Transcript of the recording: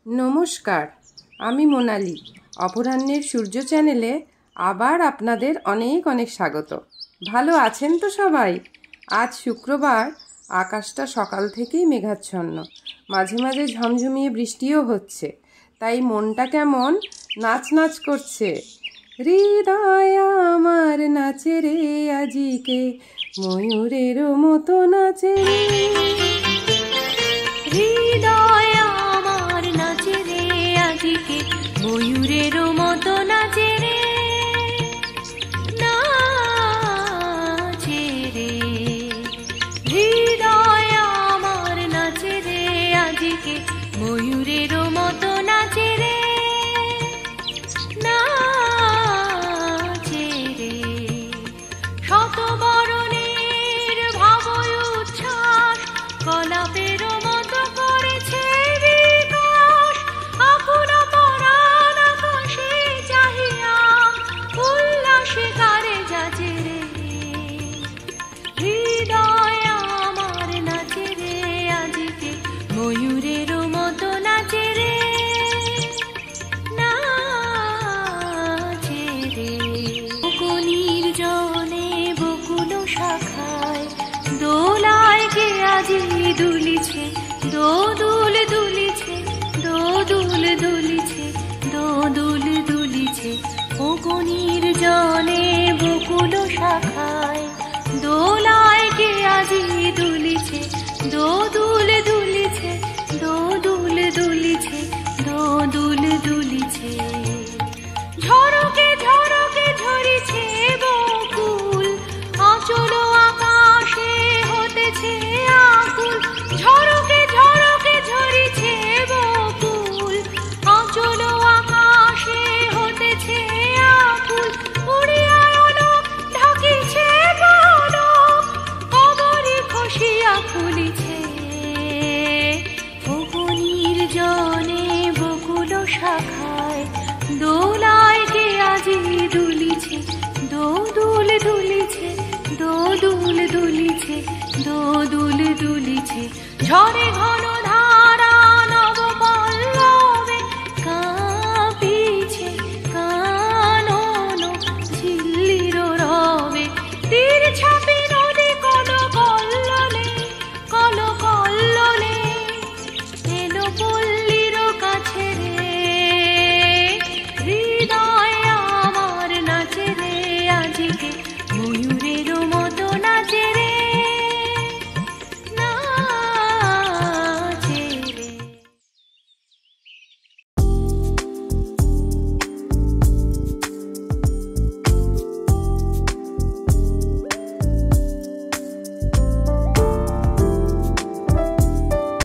नमस्कार, आमी मोनाली अपराह्नेर सूर्य चैनेले आबार आपनादेर अनेक अनेक स्वागत। भालो आछेन तो सबाई? आज शुक्रबार आकाशटा सकाल थेकेई मेघाच्छन्न, माझे माझे झमझमिये बृष्टिओ होच्छे, ताई मनटा केमन नाच नाच करछे। हृदय आमार नाचे रे आजिके मयूरेर मतो नाचे रे, हृदय आमार नाचे रे आजिके मयूरेर मतो नाचे रे, नाचे रे। हृदय आमार नाचे रे आजिके मयूरेर मतो नाचे रे, नाचे रे। शत बरণের ভাবই উচ্ছ্বাস কলাপের মতো করেছে বিকাশ, আকুল পরাণ আকাশে চাহিয়া উল্লাসে কারে যাচে রে। হৃদয় আমার নাচে রে আজকে ময়ূরের মতো নাচে রে, নাচে রে। বকুনির জনে বকুল শাখায় দোলায় কে আজি দুলিছে, দোদুল দুলিছে, দোদুল দুলিছে, দোদুল দুলিছে। বকুনির জনে বকুল শাখায় দোলায় কে আজি দুলিছে, দোদুল দুলিছে, দোদুল দুলিছে, দোদুল দুলিছে। ঝড়কে ঝড়কে ঝরিছে বকুল, আঁচল আকাশে হতেছে আকুল। ঝড়কে ঝড়কে ঝরিছে বকুল, আঁচল আকাশে হতেছে আকুল। উড়িয়া অলক ঢাকিছে পলক, অবরি খসিয়া খুলিছে। বকুনির জনে বকুল শাখায় দোলায় কে আজি দুলিছে, দোদুল দুলিছে, দোদুল দুলিছে, দোদুল দুলিছে। ঝরে ঘন ধারা নব পল্লবে কাঁপিছে কানন ঝিল্লির রবে। তীর ছাপি নদী কল কল্লোলে, কল কল্লোলে এলো